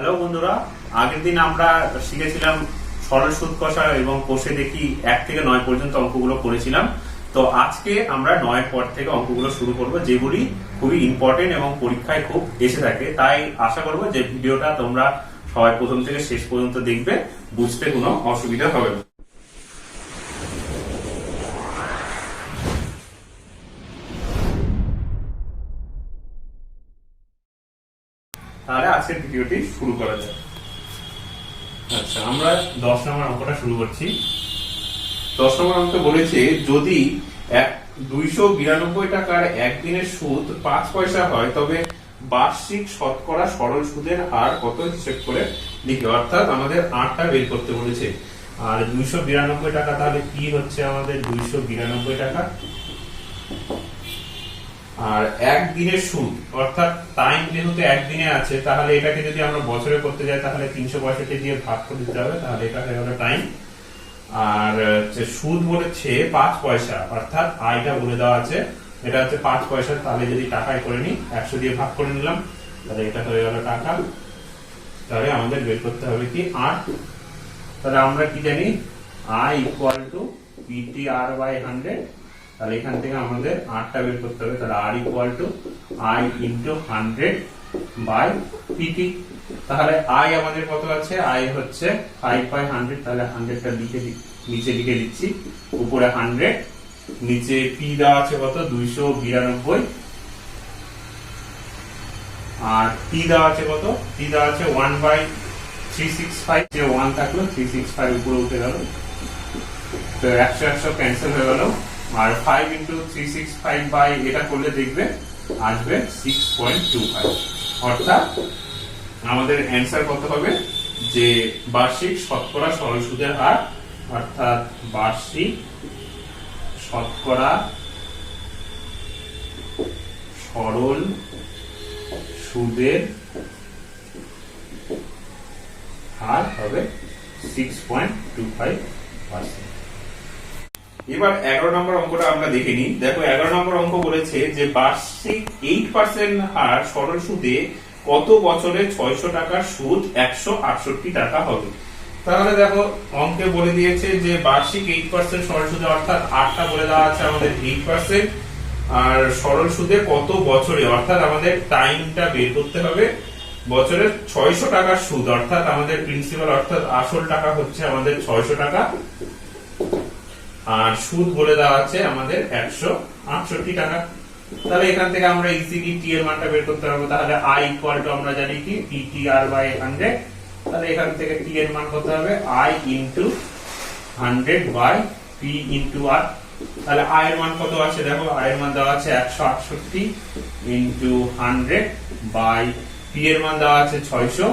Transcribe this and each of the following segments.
Hello বন্ধুরা, আগের দিন আমরা শিখেছিলাম সরল সুদ কষা এবং কষে দেখি 1 থেকে 9 পর্যন্ত অঙ্কগুলো করেছিলাম। তো আজকে আমরা 9 পর থেকে অঙ্কগুলো শুরু করব, যেগুলি খুবই ইম্পর্টেন্ট এবং পরীক্ষায় খুব এসে থাকে। তাই আশা করব যে ভিডিওটা তোমরা সবাই প্রথম থেকে শেষ পর্যন্ত দেখবে, বুঝতে কোনো অসুবিধা হবে না। তাহলে আজকের ভিডিওটি শুরু করা যাক। আচ্ছা, আমরা 10 নম্বর অঙ্কটা শুরু করছি। 10 নম্বর অঙ্ক বলেছে, যদি 292 টাকার একদিনের সুদ 5 পয়সা হয়, তবে বার্ষিক শতকরা সরল সুদের হার কত হিসেব করে লিখে। অর্থাৎ আমাদের আরটা বের করতে বলেছে। আর 292 টাকা তাহলে কি হচ্ছে আমাদের 292 টাকা, আর একদিনের সুদ অর্থাৎ টাইম যেহেতু একদিনে আছে, তাহলে এটাকে যদি আমরা বছরে করতে যাই তাহলে 365 দিয়ে ভাগ করে দিতে হবে, তাহলে এটা হয়ে গেল টাইম। আর সুদ বলেছে 5 পয়সা, অর্থাৎ আয়টা বলে দেওয়া আছে, এটা হচ্ছে 5 পয়সা। তাহলে যদি টাকায় করে নি, 100 দিয়ে ভাগ করে নিলাম, তাহলে এটা হয়ে গেল টাকা। তাহলে আমাদের বের করতে হবে কি আর। তাহলে আমরা কি জানি, I ইকুয়াল টু PTR/100। তাহলে এখান থেকে আমাদের আরটা বের করতে হবে। তাহলে R equal to I into 100/PT। তাহলে I আমাদের কত আছে, I হচ্ছে 5/100। তাহলে 100টা নিচে লিখে দিচ্ছি, উপরে 100, নিচে P দেওয়া আছে কত 292, আর T দেওয়া আছে কত, T দেওয়া আছে 1/365। যে 1 থাকলো 365 উপরে উঠে গেল, তো 100 ক্যান্সেল হয়ে গেল। আর 5 ইন্টু 365 বাই এটা করলে দেখবে আসবে 6.25। অর্থাৎ আমাদের অ্যান্সার কত হবে, যে বার্ষিক শতকরা সরল সুদের হার, অর্থাৎ বার্ষিক শতকরা সরল সুদের হার হবে 6.25%। এবার 11 নম্বর অঙ্কটা আমরা দেখে নিই। দেখো 11 নম্বর অঙ্ক বলেছে যে বার্ষিক 8% হার সরল সুদে কত বছরে 600 টাকার সুদ 168 টাকা হবে। তাহলে দেখো অঙ্কে বলে দিয়েছে যে বার্ষিক 8% সরল সুদে, অর্থাৎ আরটা বলে দেওয়া আছে আমাদের 8%, আর সরল সুদে কত বছরে, অর্থাৎ আমাদের টাইমটা বের করতে হবে। বছরে 600 টাকার সুদ, অর্থাৎ আমাদের প্রিন্সিপাল অর্থাৎ আসল টাকা হচ্ছে আমাদের 600 টাকা, আর সুদ বলে দেওয়া আছে আমাদের 168 টাকা। তাহলে এখান থেকে আমরা ইজিলি টি এর মানটা বের করতে পারবো। তাহলে I ইকুয়াল টু আমরা জানি কি PTR/100। তাহলে এখান থেকে টি এর মান কত হবে, I into 100/P into R। তাহলে I এর মান কত আছে, দেখো I এর মান দেওয়া আছে 168 ইনটু 100/P এর মান দেওয়া আছে 600,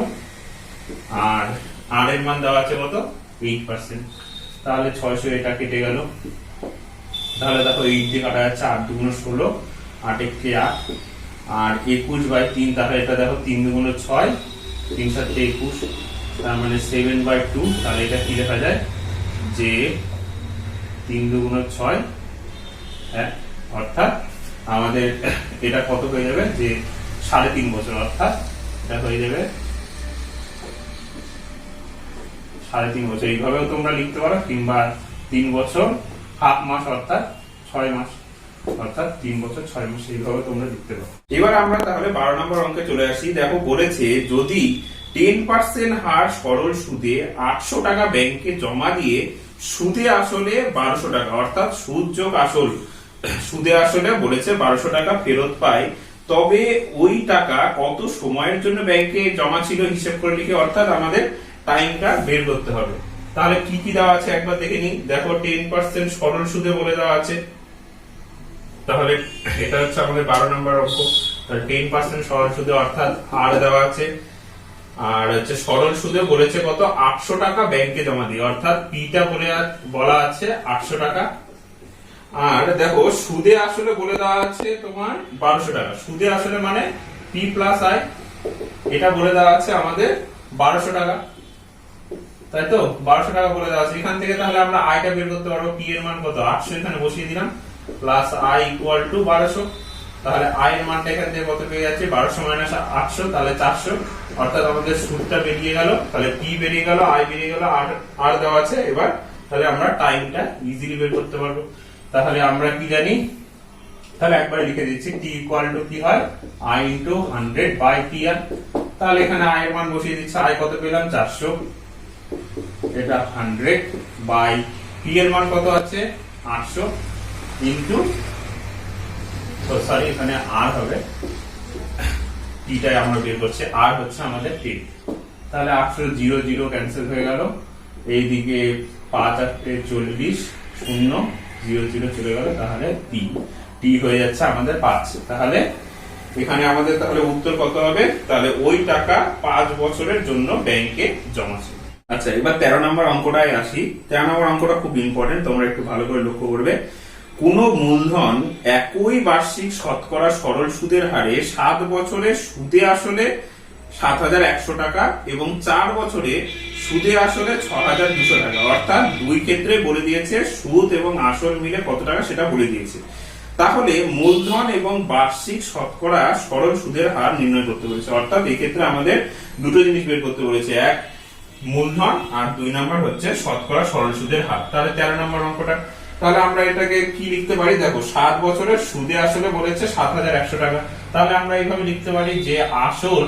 আর R এর মান দেওয়া আছে কত 8%। তাহলে 600 এটা কেটে গেল। তাহলে দেখো 8 দিয়ে কাটা যাচ্ছে, 8 দুগুণ 16, 8 একটি 8, আর 21/3। তাহলে এটা দেখো 3 দুগুণ 6, 3 7 21, তার মানে 7/2। তাহলে এটা কি লেখা যায়, যে 3 দুগুণ 6, অর্থাৎ আমাদের এটা কত হয়ে যাবে, যে 3.5 বছর, অর্থাৎ এটা হয়ে যাবে 3.5 বছর। এইভাবেও তোমরা লিখতে পারো, কিংবা 3 বছর হাফ মাস, অর্থাৎ 6 মাস, অর্থাৎ 3 বছর 6 মাস, এইভাবে তোমরা লিখতে পারো। এবার আমরা তাহলে 12 নম্বর অঙ্কে চলে আসি। দেখো বলেছে, যদি 10% হার সরল সুদে 800 টাকা ব্যাংকে জমা দিয়ে সুদে আসলে 1200 টাকা, অর্থাৎ সুদ যোগ আসল, সুদে আসলে বলেছে 1200 টাকা ফেরত পায়, তবে ওই টাকা কত সময়ের জন্য ব্যাংকে জমা ছিল হিসেব করে লিখে। অর্থাৎ আমাদের টাইমটা বের করতে হবে। তাহলে কি কি দেওয়া আছে একবার দেখে নিই। দেখো 10% সরল সুদে বলে দেওয়া আছে, তাহলে এটা হচ্ছে আমাদের 12 নম্বর অঙ্ক। 10% সরল সুদে, অর্থাৎ আর দেওয়া আছে, আর হচ্ছে সরল সুদে বলেছে কত 800 টাকা ব্যাংকে জমা দিয়ে, অর্থাৎ পিটা বলা আছে 800 টাকা। আর দেখো সুদে আসলে বলে দেওয়া আছে তোমার 1200 টাকা। সুদে আসলে মানে পি প্লাস আই, এটা বলে দেওয়া আছে আমাদের 1200 টাকা, তাই তো 1200 টাকা বলে দেওয়া আছে। এখান থেকে তাহলে আমরা আইটা বের করতে পারবো। পি এর মান কত 800, এখানে বসিয়ে দিলাম, প্লাস আই ইকুয়াল টু 1200। তাহলে আই এর মানটা এখান থেকে কত পেয়ে যাচ্ছে, 1200 মাইনাস 800, তাহলে 400। অর্থাৎ আমাদের সুদটা বেরিয়ে গেল, তাহলে টি বেরিয়ে গেল, আই বেরিয়ে গেল, আর দেওয়া আছে। এবার তাহলে আমরা টাইমটা ইজিলি বের করতে পারবো। তাহলে আমরা কি জানি, তাহলে একবার লিখে দিচ্ছি টি ইকুয়াল টু কি হয়, আই ইন্টু 100 বাই টি আর। তাহলে এখানে আই এর মান বসিয়ে দিচ্ছি, আই কত পেলাম 400, এটা 100 বাই টি এর মান কত আছে 800 ইন্টু, সরি এখানে আর হবে, টিটাই আমরা বের করছি, আর হচ্ছে আমাদের টি। তাহলে 800 0 0 ক্যান্সেল হয়ে গেল, এইদিকে 5 8 40 0 0 0 চলে গেল, তাহলে টি টি হয়ে যাচ্ছে আমাদের 5। তাহলে এখানে আমাদের তাহলে উত্তর কত হবে, তাহলে ওই টাকা 5 বছরের জন্য ব্যাংকে জমা ছিল। আচ্ছা, এবার 13 নম্বর অঙ্কটায় আসি। 13 নম্বর অঙ্কটা খুব ইম্পর্টেন্ট, তোমরা একটু ভালো করে লক্ষ্য করবে। কোন মূলধন একই বার্ষিক শতকরা সরল সুদের হারে 7 বছরে সুদে আসলে 7,100 টাকা এবং 4 বছরে সুদে আসলে 6,200 টাকা, অর্থাৎ দুই ক্ষেত্রে বলে দিয়েছে সুদ এবং আসল মিলে কত টাকা সেটা বলে দিয়েছে। তাহলে মূলধন এবং বার্ষিক শতকরা সরল সুদের হার নির্ণয় করতে বলেছে। অর্থাৎ এই ক্ষেত্রে আমাদের দুটো জিনিস বের করতে বলেছে, এক মূলধন আর 2 নাম্বার হচ্ছে শতকরা সরল সুদের হার। তাহলে 13 নম্বর অঙ্কটা, তাহলে আমরা এটাকে কি লিখতে পারি, দেখো 7 বছরের সুদে আসলে বলেছে 7,100 টাকা। তাহলে আমরা এইভাবে লিখতে পারি যে আসল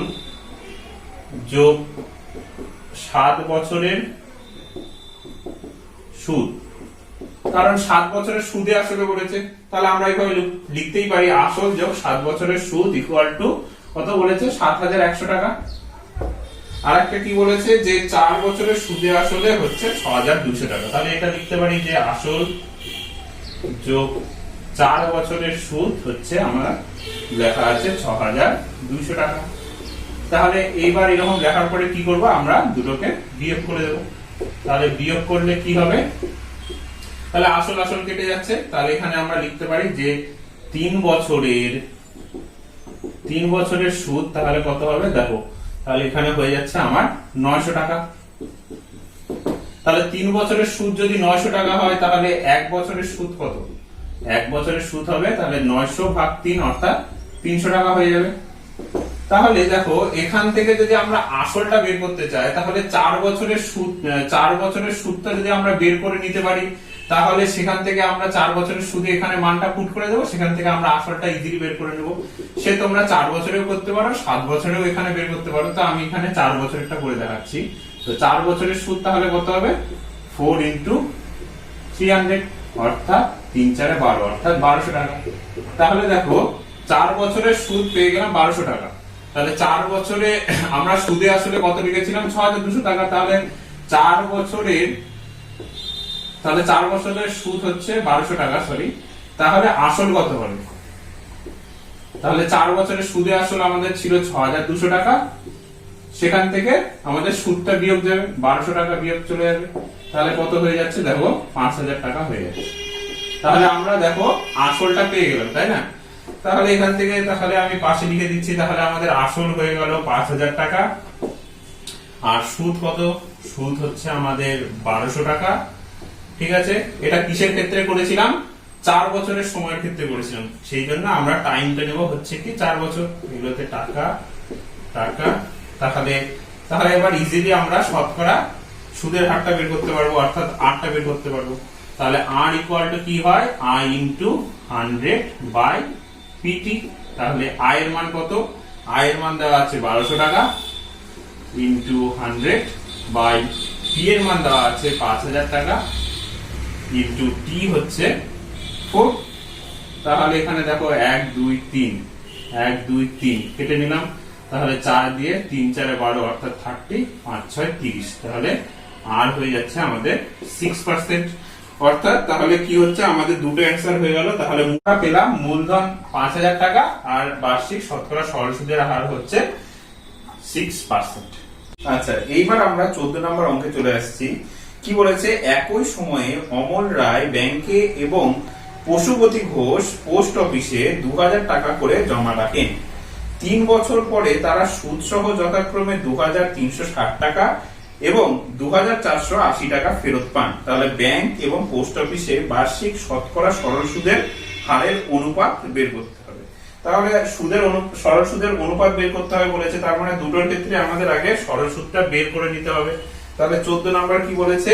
যোগ 7 বছরের সুদ, কারণ 7 বছরের সুদে আসলে বলেছে, তাহলে আমরা এইভাবে লিখতেই পারি আসল যোগ 7 বছরের সুদ ইকুয়াল টু কত বলেছে 7,100 টাকা। আর একটা কি বলেছে যে 4 বছরের সুদে আসলে হচ্ছে 6,200 টাকা। তাহলে এটা লিখতে পারি যে আসল যোগ 4 বছরের সুদ হচ্ছে আমরা লেখা আছে 6,200 টাকা। তাহলে এইবার এরকম লেখার পরে কি করব, আমরা দুটোকে বিয়োগ করে দেব। তাহলে বিয়োগ করলে কি হবে, তাহলে আসল আসল কেটে যাচ্ছে। তাহলে এখানে আমরা লিখতে পারি যে 3 বছরের সুদ তাহলে কত হবে, দেখো তাহলে এখানে হয়ে যাচ্ছে আমার 900 টাকা। তাহলে 3 বছরের সুদ যদি 900 টাকা হয়, তাহলে 1 বছরের সুদ কত, 1 বছরের সুদ হবে তাহলে 900 ভাগ 3 অর্থাৎ 300 টাকা হয়ে যাবে। তাহলে দেখো এখান থেকে যদি আমরা আসলটা বের করতে চাই, তাহলে 4 বছরের সুদটা যদি আমরা বের করে নিতে পারি, তাহলে সেখান থেকে আমরা 4 বছরের সুদে এখানে মানটা পুট করে দেবো, সেখান থেকে আমরা আসলটা ইজিলি বের করে নেব। সে তোমরা 4 বছরেও করতে পারো, 7 বছরেও এখানে বের করতে পারো। তো আমি এখানে 4 বছরেরটা করে দেখাচ্ছি। তো 4 বছরের সুদ তাহলে কত হবে, 4 ইন্টু 300 অর্থাৎ 3 4 12 অর্থাৎ 1200 টাকা। তাহলে দেখো 4 বছরের সুদ পেয়ে গেলাম 1200 টাকা। তাহলে 4 বছরে আমরা সুদে আসলে কত লিখেছিলাম 6,200 টাকা। তাহলে 4 বছরের সুদ হচ্ছে 1200 টাকা, সরি। তাহলে আসল কত হবে, তাহলে 4 বছরের সুদে আসল আমাদের ছিল 6,200 টাকা, সেখান থেকে আমাদের সুদটা বিয়োগ যাবে, 1200 টাকা বিয়োগ চলে যাবে। তাহলে কত হয়ে যাচ্ছে, দেখো 5,000 টাকা হয়ে যাচ্ছে। তাহলে আমরা দেখো আসলটা পেয়ে গেলাম, তাই না। তাহলে এখান থেকে তাহলে আমি পাশে লিখে দিচ্ছি, তাহলে আমাদের আসল হয়ে গেল 5,000 টাকা, আর সুদ কত, সুদ হচ্ছে আমাদের 1200 টাকা। ঠিক আছে, এটা কিসের ক্ষেত্রে করেছিলাম, 4 বছরের সময়ের ক্ষেত্রে করেছিলাম, সেই জন্য আমরা টাইমটা নেব হচ্ছে কি 4 বছর। এগুলোতে টাকা টাকা, তাহলে এবার ইজিলি আমরা শতকরা সুদের হারটা বের করতে পারবো, অর্থাৎ আরটা বের করতে পারবো। তাহলে আর ইকুয়াল টু কি হয়, আই ইন্টু 100 বাই পিটি। তাহলে আই এর মান কত, আই এর মান দেওয়া আছে 1200 টাকা ইন্টু 100 বাই পি এর মান দেওয়া আছে 5,000 টাকা ইন্টু টি হচ্ছে 4। তাহলে এখানে দেখো 1 2 3 1 2 3 কেটে নিলাম, তাহলে 4 দিয়ে 3 4 12 অর্থাৎ 30, 5 6 30। তাহলে আর হয়ে যাচ্ছে আমাদের 6%। অর্থাৎ তাহলে কি হচ্ছে, আমাদের দুটো অ্যান্সার হয়ে গেল। তাহলে আমরা পেলাম মূলধন 5,000 টাকা আর বার্ষিক শতকরা সরল সুদের হার হচ্ছে 6%। আচ্ছা, এইবার আমরা 14 নম্বর অঙ্কে চলে আসছি। কি বলেছে, একই সময়ে অমল রায় ব্যাংকে এবং পশুপতি ঘোষ পোস্ট অফিসে 2,000 টাকা করে জমা রাখেন। 3 বছর পরে তারা সুদ সহ যথাক্রমে 2,360 টাকা এবং 2,480 টাকা ফেরত পান। তাহলে ব্যাংক এবং পোস্ট অফিসে বার্ষিক শতকরা সরল সুদের হারের অনুপাত বের করতে হবে। তাহলে সরল সুদের অনুপাত বের করতে হবে বলেছে, তার মানে দুটোর ক্ষেত্রে আমাদের আগে সরল সুদটা বের করে নিতে হবে। তাহলে 14 নাম্বার কি বলেছে,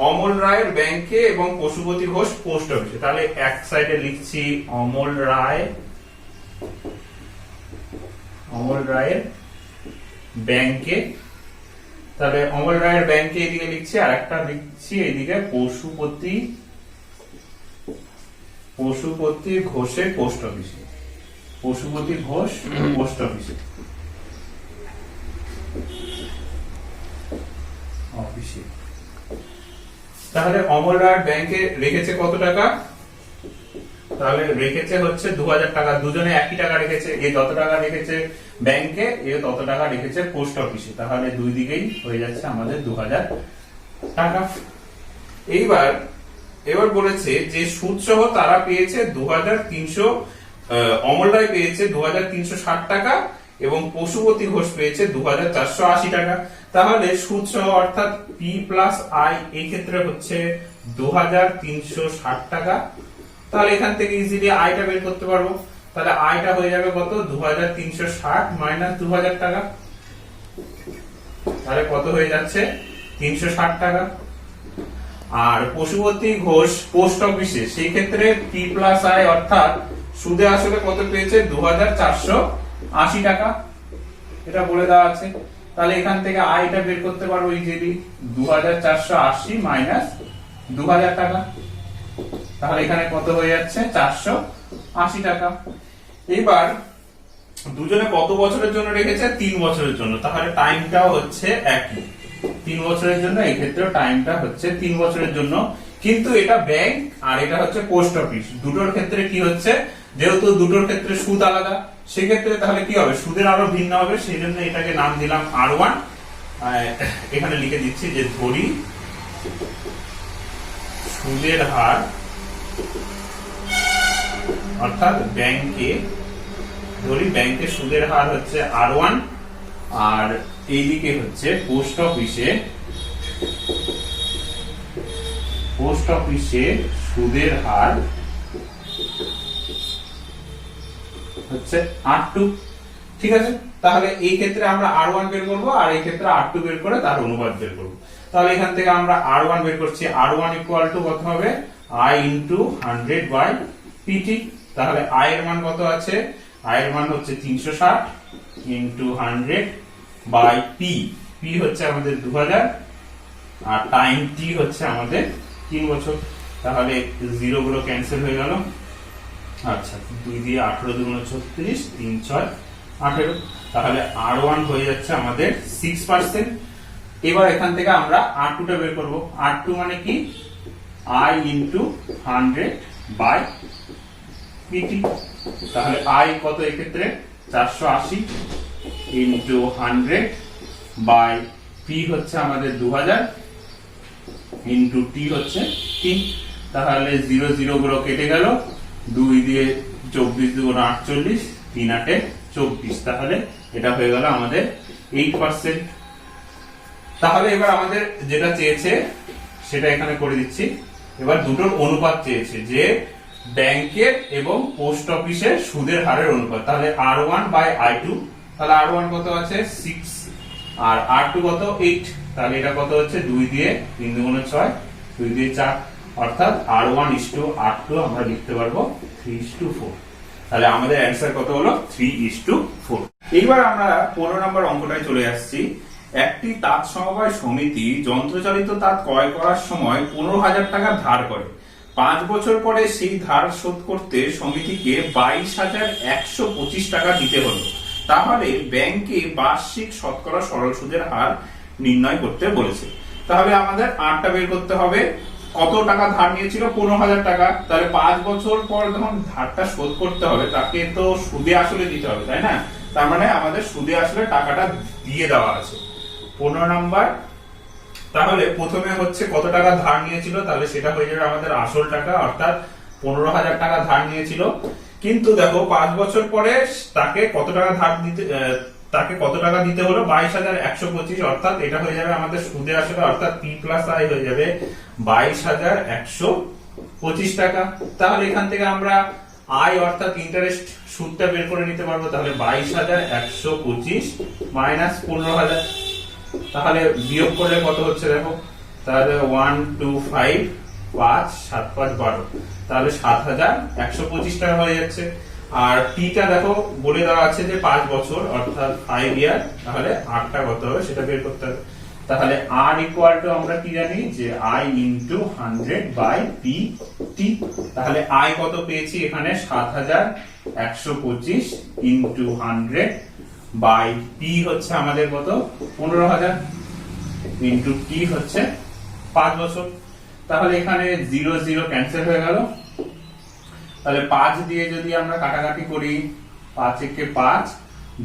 অমল রায়ের ব্যাংকে এবং পশুপতি ঘোষ পোস্ট অফিসে। তাহলে এক সাইডে লিখছি অমল রায়ের ব্যাংকে, তাহলে অমল রায়ের ব্যাংকে এদিকে লিখছি, আর একটা লিখছি এদিকে পশুপতি ঘোষের পোস্ট অফিসে, পশুপতি ঘোষ পোস্ট অফিসে। তাহলে অমল রায়ের ব্যাংকে রেখেছে কত টাকা, তাহলে রেখেছে হচ্ছে 2000 টাকা। দুজনে একই টাকা রেখেছে, এ যত টাকা রেখেছে ব্যাংকে, এ তত টাকা রেখেছে পোস্ট অফিসে। তাহলে দুই দিকেই হয়ে যাচ্ছে আমাদের 2000 টাকা। এবার বলেছে যে সুদ সহ তারা পেয়েছে 2300, অমল রায় পেয়েছে 2360 টাকা এবং পশুপতি ঘোষ পেয়েছে 2480 টাকা। তাহলে সুদ সহ অর্থাৎ পি প্লাস আই এই ক্ষেত্রে হচ্ছে 2360 টাকা। তাহলে এখান থেকে ইজিলি আইটা বের করতে পারবো। তাহলে আইটা হয়ে যাবে কত, 2360 মাইনাস 2000 টাকা। তাহলে কত হয়ে যাচ্ছে, 360 টাকা। আর পশুপতি ঘোষ পোস্ট অফিসে সেই ক্ষেত্রে পি প্লাস আই অর্থাৎ সুদে আসলে কত পেয়েছে, 2480 টাকা, এটা বলে দেওয়া আছে। তাহলে এখান থেকে আইটা বের করতে পারবো ইজিলি, 2480 মাইনাস 2000 টাকা। তাহলে এখানে কত হয়ে যাচ্ছে, 480 টাকা। এবার দুজনে কত বছরের জন্য রেখেছে, 3 বছরের জন্য। তাহলে টাইমটাও হচ্ছে একই, 3 বছরের জন্য। এই ক্ষেত্রে টাইমটা হচ্ছে 3 বছরের জন্য, কিন্তু এটা ব্যাংক আর এটা হচ্ছে পোস্ট অফিস। দুটোর ক্ষেত্রে কি হচ্ছে, যেহেতু দুটোর ক্ষেত্রে সুদ আলাদা, সেক্ষেত্রে তাহলে কি হবে, সুদের আরো ভিন্ন হবে। সেই জন্য এটাকে নাম দিলাম R1। এখানে লিখে দিচ্ছি যে ধরি সুদের হার, অর্থাৎ ব্যাংকে সুদের হার হচ্ছে R1, আর এইদিকে হচ্ছে পোস্ট অফিসে সুদের হার হচ্ছে R2। ঠিক আছে, তাহলে এই ক্ষেত্রে আমরা R1 বের করব, আর এই ক্ষেত্রে R2 বের করে তার অনুপাত বের করব। তাহলে এখান থেকে আমরা R1 বের করছি, R1 ইকুয়াল টু কত হবে, I ইনটু 100 বাই PT। তাহলে I এর মান কত আছে, I এর মান হচ্ছে 360 ইনটু 100 বাই P। P হচ্ছে আমাদের 2000, আর টাইম T হচ্ছে আমাদের 3 বছর। তাহলে জিরো গুলো ক্যান্সেল হয়ে গেল। আচ্ছা, 2 দিয়ে 18 দুগুণ 36, 3 6 18। তাহলে R1 হয়ে যাচ্ছে আমাদের 6%। এবার এখান থেকে আমরা R2 টা বের করব। R2 মানে কি, I ইনটু 100 বাই PT। তাহলে I কত এক্ষেত্রে, 480 ইনটু 100 বাই P হচ্ছে আমাদের 2000 ইনটু T হচ্ছে 3। তাহলে 0 0 গুলো কেটে গেল, 2 দিয়ে 24 দুগুণ 48, 3 8 24। তাহলে এটা হয়ে গেল আমাদের 8%। তাহলে এবার আমাদের যেটা চেয়েছে সেটা এখানে করে দিচ্ছি। এবার দুটোর অনুপাত চেয়েছে, যে ব্যাংকের এবং পোস্ট অফিসের সুদের হারের অনুপাত। তাহলে R1 বাই I2, তাহলে R1 কত আছে 6 আর R2 কত 8। তাহলে এটা কত হচ্ছে, 2 দিয়ে 3 দুগুণ 6, 2 দিয়ে 4, অর্থাৎ R1:R2 আমরা লিখতে পারবো 3:4। তাহলে আমাদের অ্যান্সার কত হলো, 3:4। এইবার আমরা 15 নম্বর অঙ্কটায় চলে আসছি। একটি তাঁত সমবায় সমিতি যন্ত্রচালিত তাঁত ক্রয় করার সময় 15,000 টাকা ধার করে। 5 বছর পরে সেই ধার শোধ করতে সমিতিকে 22,125 টাকা দিতে হলো। তাহলে ব্যাংকে বার্ষিক শতকরা সরল সুদের হার নির্ণয় করতে বলেছে। তাহলে আমাদের আরটা বের করতে হবে। কত টাকা ধার নিয়েছিল, 15,000 টাকা। তাহলে 5 বছর পর যখন ধারটা শোধ করতে হবে, তাকে তো সুদে আসলে দিতে হবে, তাই না? তার মানে আমাদের সুদে আসলে টাকাটা দিয়ে দেওয়া আছে। 15 নাম্বার, তাহলে প্রথমে হচ্ছে কত টাকা ধার নিয়েছিল, তাহলে সেটা হয়ে যাবে আমাদের আসল টাকা, অর্থাৎ 15,000 টাকা ধার নিয়েছিল। কিন্তু দেখো 5 বছর পরে তাকে কত টাকা দিতে হলো, 22,125, অর্থাৎ এটা হয়ে যাবে আমাদের সুদে আসলে, অর্থাৎ P প্লাস I হয়ে যাবে 22,125 টাকা। তাহলে এখান থেকে আমরা আই অর্থাৎ ইন্টারেস্ট সুদটা বের করে নিতে পারবো, তাহলে 22,125 মাইনাস 15,000, তাহলে বিয়োগ করলে কত হচ্ছে দেখো, তাহলে 1 2 5 5 7 5 12, তাহলে 7,125 টাকা হয়ে যাচ্ছে। আর টিটা দেখো বলে দেওয়া আছে যে 5 বছর অর্থাৎ 5 ইয়ার, তাহলে আরটা কত হবে সেটা বের করতে হবে। তাহলে আর ইকুয়াল টু আমরা কি জানি যে I into 100 by P T, তাহলে আই কত পেয়েছি এখানে 7,125 ইনটু 100 বাই পি হচ্ছে আমাদের কত 15,000 ইনটু টি হচ্ছে 5 বছর। তাহলে এখানে 0 0 ক্যান্সেল হয়ে গেল, তাহলে 5 দিয়ে যদি আমরা কাটাকাটি করি, 5 একে 5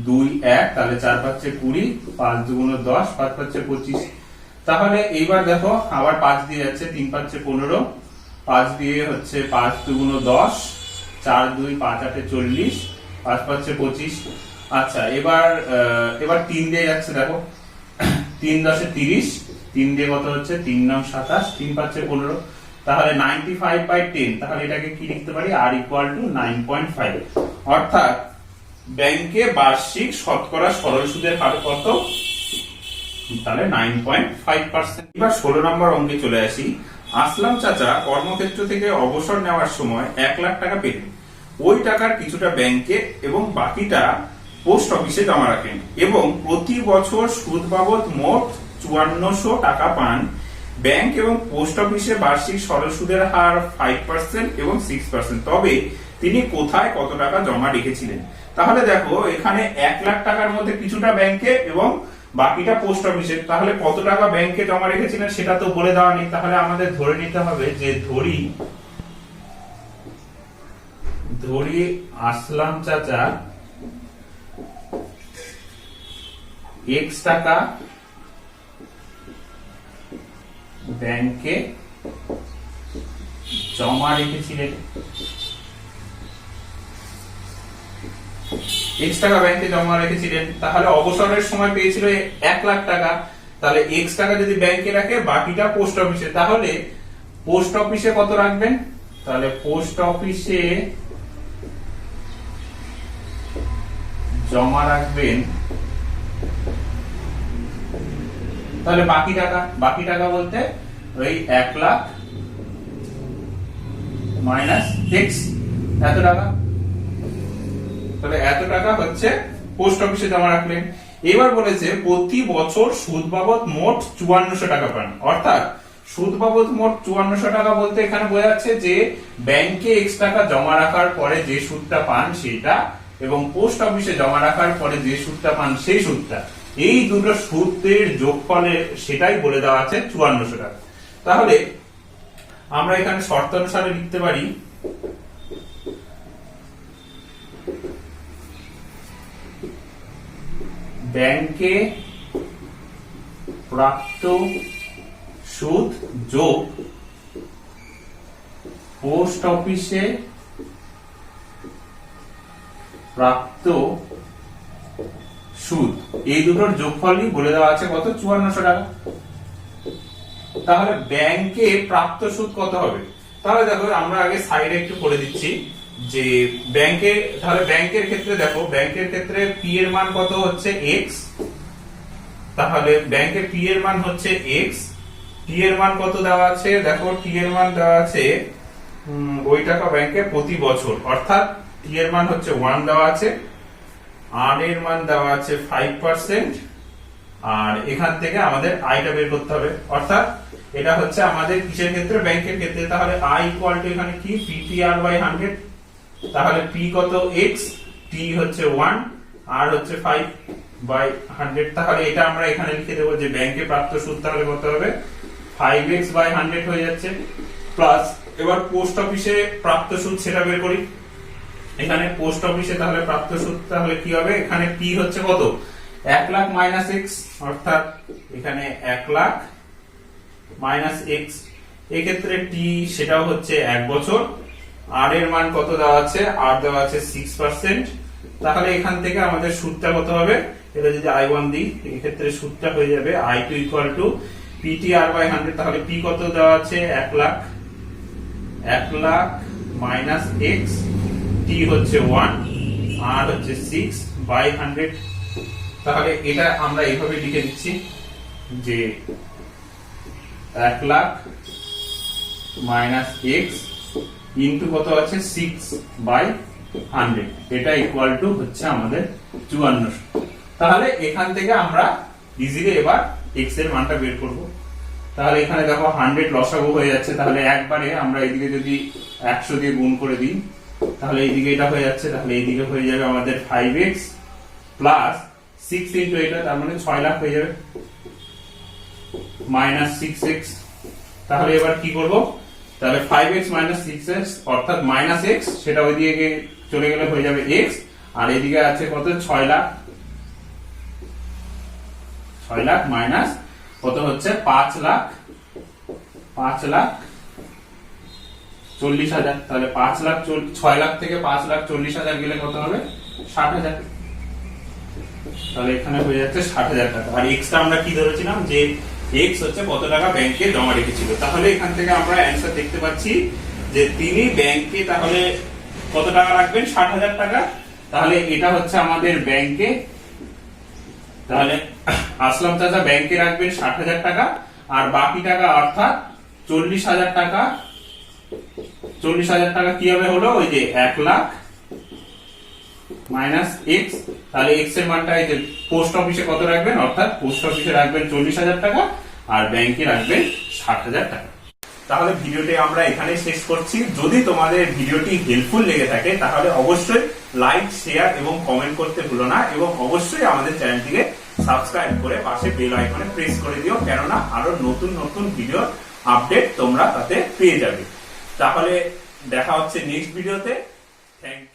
2 1, তাহলে 4 5 20, 5 2 10, 5 5 25। তাহলে এইবার দেখো আবার 5 দিয়ে যাচ্ছে, 3 5 15, 5 দিয়ে হচ্ছে 5 2 10, 4 2 5 8 40, 5 5 25। আচ্ছা এবার 3 দিয়ে যাচ্ছে দেখো, 3 10 30, 3 দিয়ে কত হচ্ছে 3 9 27, 3 5 15, তাহলে 95/10, তাহলে এটাকে কি লিখতে পারি আর ইকুয়াল টু 9.5, অর্থাৎ ব্যাংকে বার্ষিক শতকরা সরল সুদের হার কত, তাহলে 9.5%। এবার 16 নম্বর অঙ্কে চলে আসি। আসলাম চাচা কর্মক্ষেত্র থেকে অবসর নেওয়ার সময় 1 লাখ টাকা পেলেন, ওই টাকার কিছুটা ব্যাংকে এবং বাকিটা পোস্ট অফিসে জমা রাখেন এবং প্রতি বছর সুদ বাবদ মোট 5400 টাকা পান। ব্যাংক এবং পোস্ট অফিসে বার্ষিক সরল সুদের হার 5% এবং 6%, তবে তিনি কোথায় কত টাকা জমা রেখেছিলেন? তাহলে দেখো এখানে 1 লাখ টাকার মধ্যে কিছুটা ব্যাংকে এবং বাকিটা পোস্ট অফিসে, তাহলে কত টাকা ব্যাংকে জমা রেখেছিলেন সেটা তো বলে দেওয়া নেই, তাহলে আমাদের ধরে নিতে হবে যে ধরি আসলাম চাচা x টাকা ব্যাংকে জমা রেখেছিলেন, x টাকা ব্যাংকে জমা রেখেছিলেন, তাহলে অবসরের সময় পেয়েছিল 1 লাখ টাকা, তাহলে x টাকা যদি ব্যাংকে রাখে বাকিটা পোস্ট অফিসে, তাহলে পোস্ট অফিসে কত রাখবেন, তাহলে পোস্ট অফিসে জমা রাখবেন, তাহলে বাকি টাকা বলতে ওই 1 লাখ মাইনাস x এত টাকা, তাহলে এত টাকা হচ্ছে পোস্ট অফিসে জমা রাখলেন। এবার বলেছে প্রতি বছর সুদ বাবদ মোট 5400 টাকা পান, অর্থাৎ সুদ বাবদ মোট 5400 টাকা বলতে এখানে বোঝা যাচ্ছে যে ব্যাংকে x টাকা জমা রাখার পরে যে সুদটা পান সেটা এবং পোস্ট অফিসে জমা রাখার পরে যে সুদটা পান সেই সুদটা, এই দুটো সুদের যোগফলে সেটাই বলে দেওয়া আছে 5400 টাকা। তাহলে আমরা এখানে শর্ত অনুসারে লিখতে পারি ব্যাংকে প্রাপ্ত সুদ যোগ পোস্ট অফিসে প্রাপ্ত সুদ, এই দুটোর যোগফলই বলে দেওয়া আছে কত 5400 টাকা। তাহলে ব্যাংকে প্রাপ্ত সুদ কত হবে, তাহলে দেখো আমরা আগে সাইডে একটু করে দিচ্ছি যে ব্যাংকে, তাহলে ব্যাংকের ক্ষেত্রে দেখো ব্যাংকের ক্ষেত্রে পি এর মান কত হচ্ছে x, তাহলে ব্যাংকে পি এর মান হচ্ছে x, টি এর মান কত দেওয়া আছে দেখো, টি এর মান দেওয়া আছে ওই টাকা ব্যাংকে প্রতি বছর, অর্থাৎ টি এর মান হচ্ছে 1 দেওয়া আছে, আর এর মান দেওয়া আছে 5%, আর এখান থেকে আমাদের আইটা বের করতে হবে, অর্থাৎ এটা হচ্ছে আমাদের কিসের ক্ষেত্রে, ব্যাংকের ক্ষেত্রে। তাহলে আই ইকুয়াল টু এখানে কি পিটিআর বাই 100, তাহলে পি কত x, টি হচ্ছে 1, আর হচ্ছে 5 বাই 100, তাহলে এটা আমরা এখানে লিখে দেবো যে ব্যাংকে প্রাপ্ত সুদ তাহলে কত হবে 5x বাই 100 হয়ে যাচ্ছে, প্লাস এবার পোস্ট অফিসে প্রাপ্ত সুদ সেটা বের করি। এখানে পোস্ট অফিসে তাহলে প্রাপ্ত সুদ তাহলে কি হবে, এখানে পি হচ্ছে কত 1 লাখ মাইনাস x, অর্থাৎ এখানে 1 লাখ মাইনাস x, এক্ষেত্রে টি সেটাও হচ্ছে 1 বছর, আর এর মান কত দেওয়া আছে, আর দেওয়া আছে 6%, তাহলে এখান থেকে আমাদের সুদটা কত হবে, এটা যদি i1 দিই এই ক্ষেত্রে সুদটা হয়ে যাবে i2 equal to PTR by 100, তাহলে পি কত দেওয়া আছে 1 লাখ মাইনাস x টি হচ্ছে 1, আর হচ্ছে 6/100। তাহলে এটা আমরা এইভাবে লিখে দিচ্ছি যে 1 লাখ মাইনাস এক্স ইন্টু কত আছে 6/100, এটা ইকুয়াল টু হচ্ছে আমাদের 54। তাহলে এখান থেকে আমরা ইজিলি এবার এক্স এর মানটা বের করব। তাহলে এখানে দেখো 100 লসাগু হয়ে যাচ্ছে, তাহলে একবারে আমরা এইদিকে যদি 100 দিয়ে গুণ করে দিই তাহলে এইদিকে এটা হয়ে যাচ্ছে, তাহলে এইদিকে হয়ে যাবে আমাদের 5x প্লাস 6 ইন্টু এটা, তার মানে 6 লাখ হয়ে যাবে মাইনাস 6x। তাহলে এবার কি করব, তাহলে 5x মাইনাস 6x অর্থাৎ মাইনাস x, সেটা ওইদিকে চলে গেলে হয়ে যাবে x, আর এদিকে আছে কত 6 লাখ, 6 লাখ মাইনাস কত হচ্ছে 5,40,000। তাহলে 6 লাখ থেকে 5,40,000 গেলে কত হবে 60,000। তাহলে এখানে হয়ে যাচ্ছে 60,000 টাকা। আর এক্সটা আমরা কি ধরেছিলাম যে এক্স হচ্ছে কত টাকা ব্যাংকে জমা রেখেছিল। তাহলে এখান থেকে আমরা অ্যান্সার দেখতে পাচ্ছি যে তিনি ব্যাংকে তাহলে কত টাকা রাখবেন 60,000 টাকা। তাহলে এটা হচ্ছে আমাদের ব্যাংকে, তাহলে আসলাম চাচা ব্যাংকে রাখবেন 60,000 টাকা, আর বাকি টাকা অর্থাৎ 40,000 টাকা, 40,000 টাকা কি হবে হলো ওই যে 1 লাখ মাইনাস এক্স। তাহলে এক্স এর মানটা এই যে পোস্ট অফিসে কত রাখবেন, অর্থাৎ পোস্ট অফিসে রাখবেন 40,000 টাকা আর ব্যাংকে রাখবেন 60,000 টাকা। তাহলে ভিডিওটি আমরা এখানে শেষ করছি। যদি তোমাদের ভিডিওটি হেল্পফুল লেগে থাকে তাহলে অবশ্যই লাইক, শেয়ার এবং কমেন্ট করতে ভুলো না, এবং অবশ্যই আমাদের চ্যানেলটিকে সাবস্ক্রাইব করে পাশে বেল আইকনে প্রেস করে দিও, কেননা আরো নতুন নতুন ভিডিও আপডেট তোমরা তাতে পেয়ে যাবে। তাহলে দেখা হচ্ছে নেক্সট ভিডিওতে। Thank you.